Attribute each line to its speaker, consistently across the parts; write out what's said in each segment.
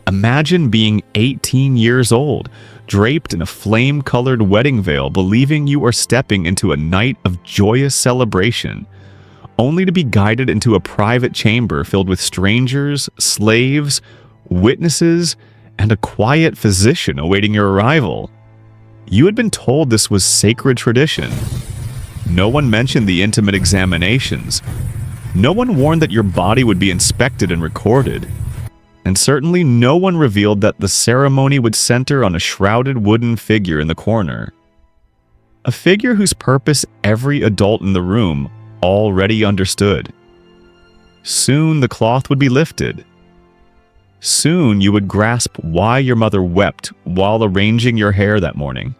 Speaker 1: Imagine being 18 years old, draped in a flame-colored wedding veil, believing you are stepping into a night of joyous celebration, only to be guided into a private chamber filled with strangers, slaves, witnesses, and a quiet physician awaiting your arrival. You had been told this was sacred tradition. No one mentioned the intimate examinations. No one warned that your body would be inspected and recorded. And certainly no one revealed that the ceremony would center on a shrouded wooden figure in the corner. A figure whose purpose every adult in the room already understood. Soon the cloth would be lifted. Soon you would grasp why your mother wept while arranging your hair that morning.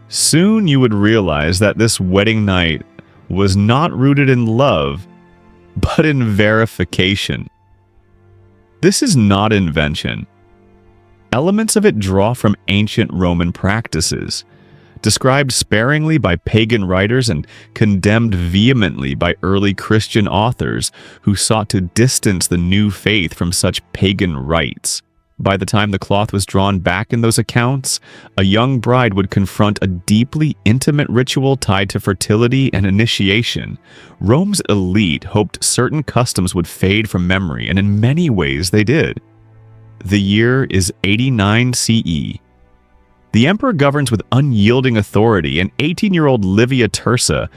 Speaker 1: Soon you would realize that this wedding night was not rooted in love, but in verification. This is not invention. Elements of it draw from ancient Roman practices, described sparingly by pagan writers and condemned vehemently by early Christian authors who sought to distance the new faith from such pagan rites. By the time the cloth was drawn back in those accounts, a young bride would confront a deeply intimate ritual tied to fertility and initiation. Rome's elite hoped certain customs would fade from memory, and in many ways they did. The year is 89 CE. The emperor governs with unyielding authority, and 18-year-old Livia Tursa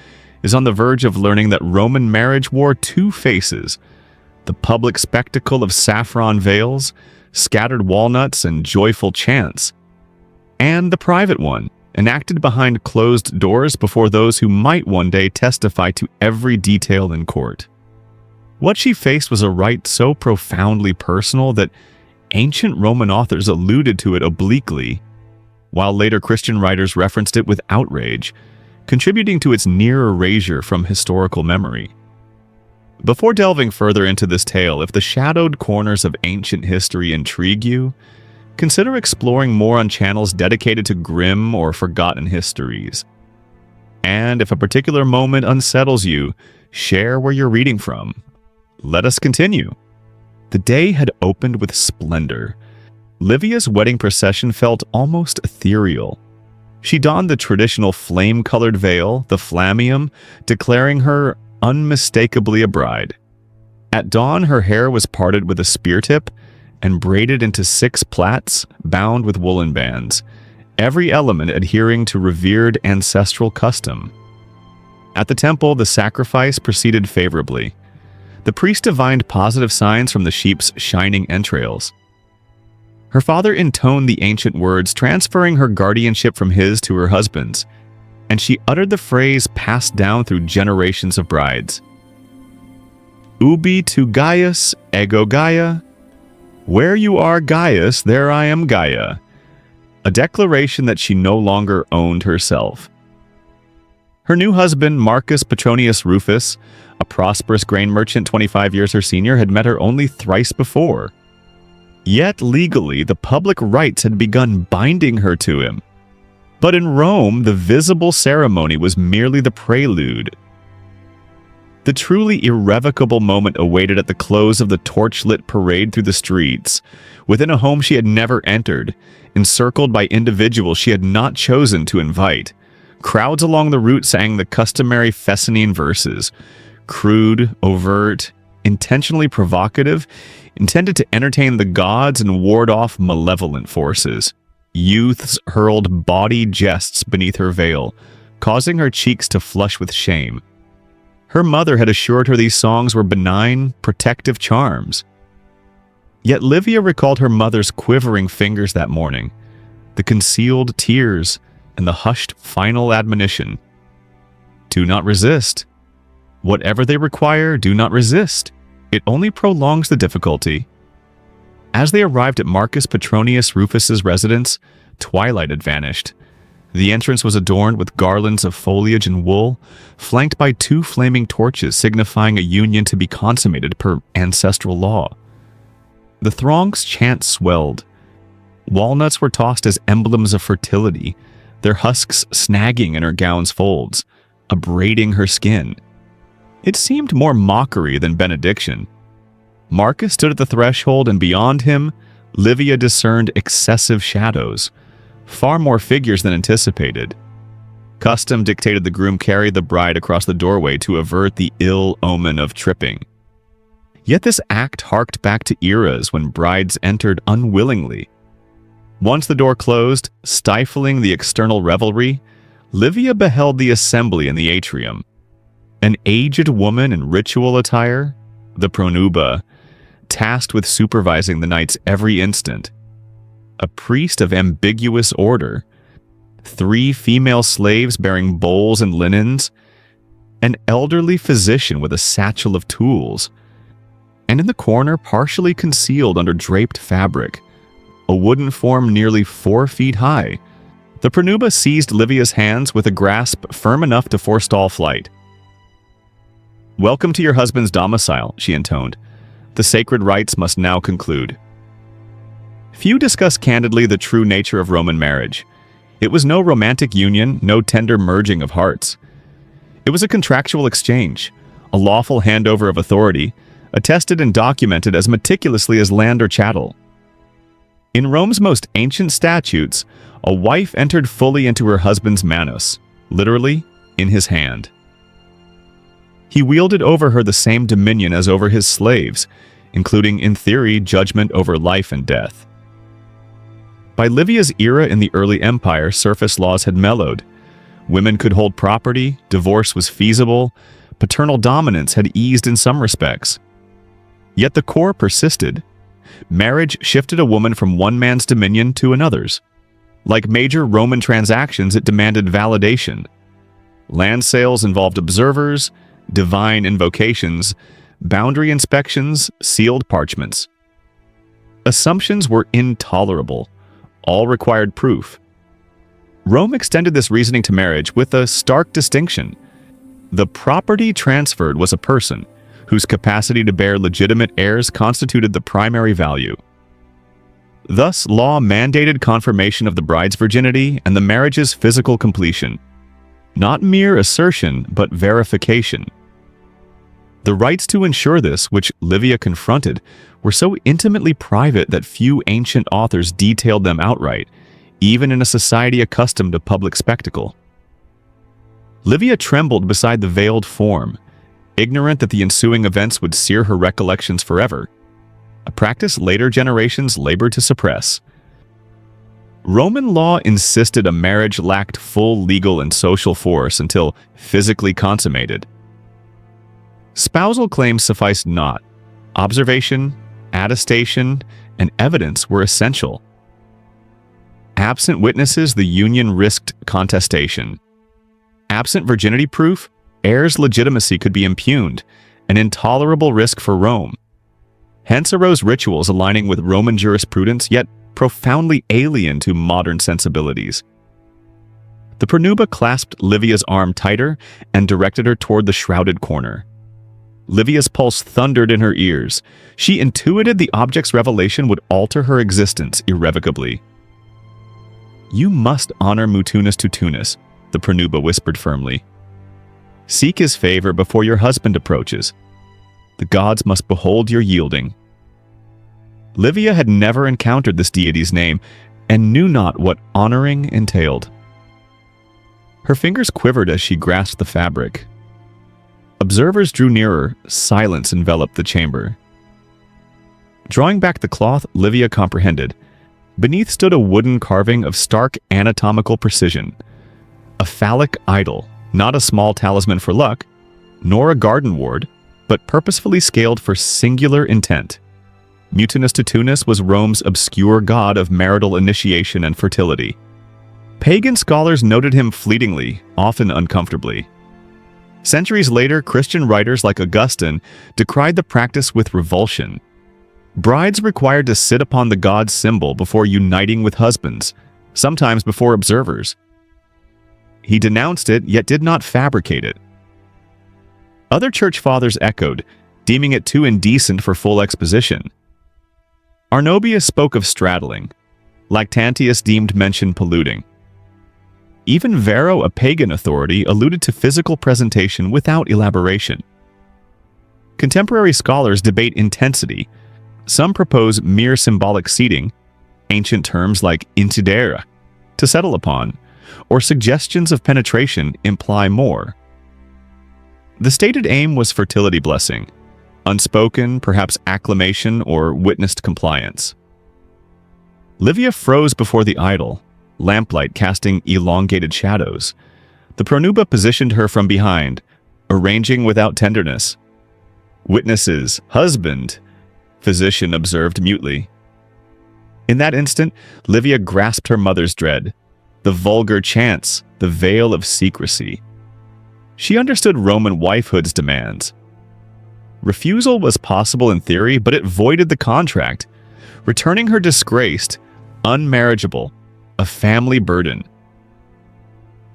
Speaker 1: is on the verge of learning that Roman marriage wore two faces: the public spectacle of saffron veils, scattered walnuts, and joyful chants, and the private one, enacted behind closed doors before those who might one day testify to every detail in court. What she faced was a rite so profoundly personal that ancient Roman authors alluded to it obliquely, while later Christian writers referenced it with outrage, contributing to its near erasure from historical memory. Before delving further into this tale, if the shadowed corners of ancient history intrigue you, consider exploring more on channels dedicated to grim or forgotten histories. And if a particular moment unsettles you, share where you're reading from. Let us continue. The day had opened with splendor. Livia's wedding procession felt almost ethereal. She donned the traditional flame-colored veil, the flammeum, declaring her unmistakably a bride. At dawn, her hair was parted with a spear tip and braided into 6 plaits bound with woolen bands, every element adhering to revered ancestral custom. At the temple, the sacrifice proceeded favorably. The priest divined positive signs from the sheep's shining entrails. Her father intoned the ancient words, transferring her guardianship from his to her husband's, and she uttered the phrase passed down through generations of brides. Ubi tu Gaius, ego Gaia. Where you are Gaius, there I am Gaia. A declaration that she no longer owned herself. Her new husband, Marcus Petronius Rufus, a prosperous grain merchant 25 years her senior, had met her only thrice before. Yet legally, the public rites had begun binding her to him. But in Rome, the visible ceremony was merely the prelude. The truly irrevocable moment awaited at the close of the torch-lit parade through the streets, within a home she had never entered, encircled by individuals she had not chosen to invite. Crowds along the route sang the customary Fescennine verses, crude, overt, intentionally provocative, intended to entertain the gods and ward off malevolent forces. Youths hurled bawdy jests beneath her veil, causing her cheeks to flush with shame. Her mother had assured her these songs were benign, protective charms. Yet Livia recalled her mother's quivering fingers that morning, the concealed tears, and the hushed final admonition. Do not resist. Whatever they require, do not resist. It only prolongs the difficulty. As they arrived at Marcus Petronius Rufus's residence, twilight had vanished. The entrance was adorned with garlands of foliage and wool, flanked by 2 flaming torches signifying a union to be consummated per ancestral law. The throng's chant swelled. Walnuts were tossed as emblems of fertility, their husks snagging in her gown's folds, abrading her skin. It seemed more mockery than benediction. Marcus stood at the threshold, and beyond him, Livia discerned excessive shadows, far more figures than anticipated. Custom dictated the groom carry the bride across the doorway to avert the ill omen of tripping. Yet this act harked back to eras when brides entered unwillingly. Once the door closed, stifling the external revelry, Livia beheld the assembly in the atrium. An aged woman in ritual attire, the pronuba, tasked with supervising the night's every instant. A priest of ambiguous order, 3 female slaves bearing bowls and linens, an elderly physician with a satchel of tools, and in the corner, partially concealed under draped fabric, a wooden form nearly 4 feet high. The pronuba seized Livia's hands with a grasp firm enough to forestall flight. "Welcome to your husband's domicile," she intoned. "The sacred rites must now conclude." Few discuss candidly the true nature of Roman marriage. It was no romantic union, no tender merging of hearts. It was a contractual exchange, a lawful handover of authority, attested and documented as meticulously as land or chattel. In Rome's most ancient statutes, a wife entered fully into her husband's manus, literally, in his hand. He wielded over her the same dominion as over his slaves, including, in theory, judgment over life and death. By Livia's era in the early empire, surface laws had mellowed. Women could hold property, divorce was feasible, paternal dominance had eased in some respects. Yet the core persisted. Marriage shifted a woman from one man's dominion to another's. Like major Roman transactions, it demanded validation. Land sales involved observers, divine invocations, boundary inspections, sealed parchments. Assumptions were intolerable. All required proof. Rome extended this reasoning to marriage with a stark distinction. The property transferred was a person, whose capacity to bear legitimate heirs constituted the primary value. Thus, law mandated confirmation of the bride's virginity and the marriage's physical completion. Not mere assertion, but verification. The rites to ensure this, which Livia confronted, were so intimately private that few ancient authors detailed them outright, even in a society accustomed to public spectacle. Livia trembled beside the veiled form, ignorant that the ensuing events would sear her recollections forever, a practice later generations labored to suppress. Roman law insisted a marriage lacked full legal and social force until physically consummated. Spousal claims sufficed not. Observation, attestation, and evidence were essential. Absent witnesses, the union risked contestation. Absent virginity proof, heirs' legitimacy could be impugned, an intolerable risk for Rome. Hence arose rituals aligning with Roman jurisprudence, yet profoundly alien to modern sensibilities. The pronuba clasped Livia's arm tighter and directed her toward the shrouded corner. Livia's pulse thundered in her ears. She intuited the object's revelation would alter her existence irrevocably. "You must honor Mutunus Tutunus," the pronuba whispered firmly. "Seek his favor before your husband approaches. The gods must behold your yielding." Livia had never encountered this deity's name and knew not what honoring entailed. Her fingers quivered as she grasped the fabric. Observers drew nearer, silence enveloped the chamber. Drawing back the cloth, Livia comprehended. Beneath stood a wooden carving of stark anatomical precision. A phallic idol, not a small talisman for luck, nor a garden ward, but purposefully scaled for singular intent. Mutunus Tutunus was Rome's obscure god of marital initiation and fertility. Pagan scholars noted him fleetingly, often uncomfortably. Centuries later, Christian writers like Augustine decried the practice with revulsion. Brides required to sit upon the god's symbol before uniting with husbands, sometimes before observers. He denounced it, yet did not fabricate it. Other church fathers echoed, deeming it too indecent for full exposition. Arnobius spoke of straddling. Lactantius deemed mention polluting. Even Varro, a pagan authority, alluded to physical presentation without elaboration. Contemporary scholars debate intensity. Some propose mere symbolic seating, ancient terms like intidere, to settle upon, or suggestions of penetration imply more. The stated aim was fertility blessing, unspoken, perhaps acclamation or witnessed compliance. Livia froze before the idol, lamplight casting elongated shadows. The pronuba positioned her from behind, arranging without tenderness. Witnesses, husband, physician observed mutely. In that instant, Livia grasped her mother's dread, the vulgar chants, the veil of secrecy. She understood Roman wifehood's demands. Refusal was possible in theory, but it voided the contract, returning her disgraced, unmarriageable, a family burden.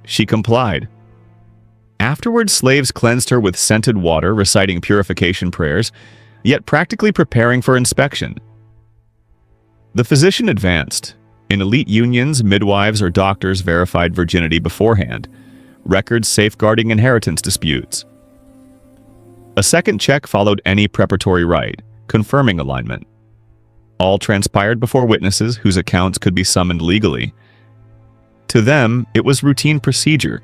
Speaker 1: She complied. Afterwards, slaves cleansed her with scented water, reciting purification prayers, yet practically preparing for inspection. The physician advanced. In elite unions, midwives or doctors verified virginity beforehand, records safeguarding inheritance disputes. A second check followed any preparatory rite, confirming alignment. All transpired before witnesses whose accounts could be summoned legally. To them, it was routine procedure,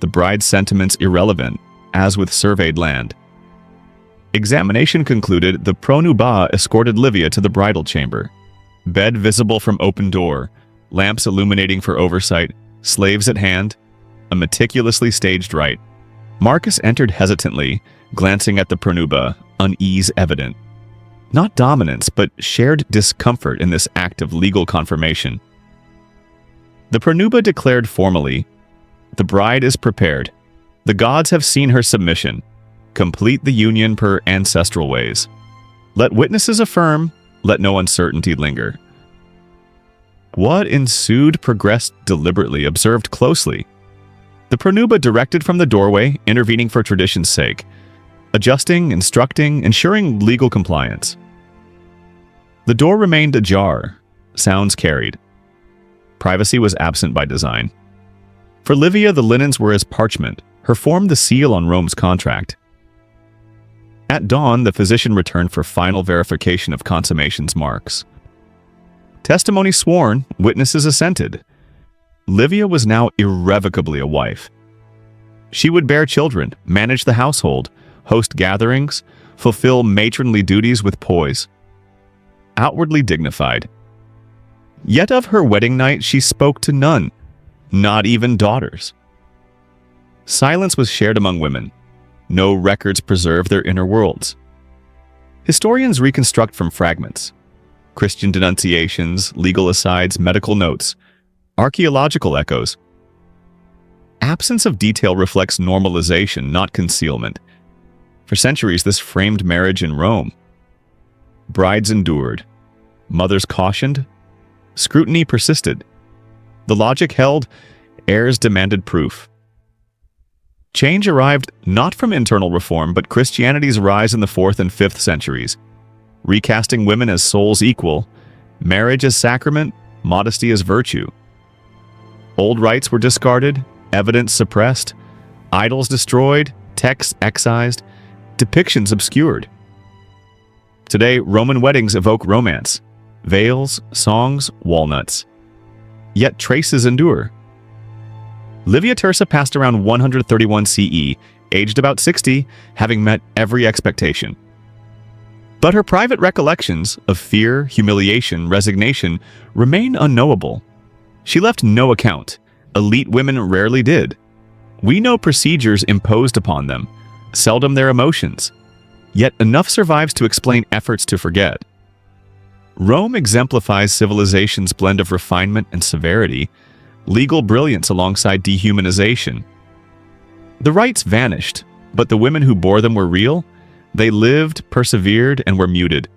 Speaker 1: the bride's sentiments irrelevant, as with surveyed land. Examination concluded, the pronuba escorted Livia to the bridal chamber. Bed visible from open door, lamps illuminating for oversight, slaves at hand, a meticulously staged rite. Marcus entered hesitantly, glancing at the pronuba, unease evident. Not dominance, but shared discomfort in this act of legal confirmation. The pronuba declared formally, "The bride is prepared. The gods have seen her submission. Complete the union per ancestral ways. Let witnesses affirm, let no uncertainty linger." What ensued progressed deliberately, observed closely. The pronuba directed from the doorway, intervening for tradition's sake, adjusting, instructing, ensuring legal compliance. The door remained ajar, sounds carried. Privacy was absent by design. For Livia, the linens were as parchment, her form the seal on Rome's contract. At dawn, the physician returned for final verification of consummation's marks. Testimony sworn, witnesses assented. Livia was now irrevocably a wife. She would bear children, manage the household, host gatherings, fulfill matronly duties with poise. Outwardly dignified. Yet of her wedding night she spoke to none, not even daughters. Silence was shared among women. No records preserve their inner worlds. Historians reconstruct from fragments. Christian denunciations, legal asides, medical notes, archaeological echoes. Absence of detail reflects normalization, not concealment. For centuries, this framed marriage in Rome. Brides endured. Mothers cautioned. Scrutiny persisted. The logic held. Heirs demanded proof. Change arrived not from internal reform, but Christianity's rise in the 4th and 5th centuries, recasting women as souls equal, marriage as sacrament, modesty as virtue. Old rites were discarded, evidence suppressed, idols destroyed, texts excised, depictions obscured. Today, Roman weddings evoke romance, veils, songs, walnuts. Yet traces endure. Livia Tirsa passed around 131 CE, aged about 60, having met every expectation. But her private recollections of fear, humiliation, resignation remain unknowable. She left no account. Elite women rarely did. We know procedures imposed upon them, seldom their emotions. Yet enough survives to explain efforts to forget. Rome exemplifies civilization's blend of refinement and severity, legal brilliance alongside dehumanization. The rites vanished, but the women who bore them were real. They lived, persevered, and were muted.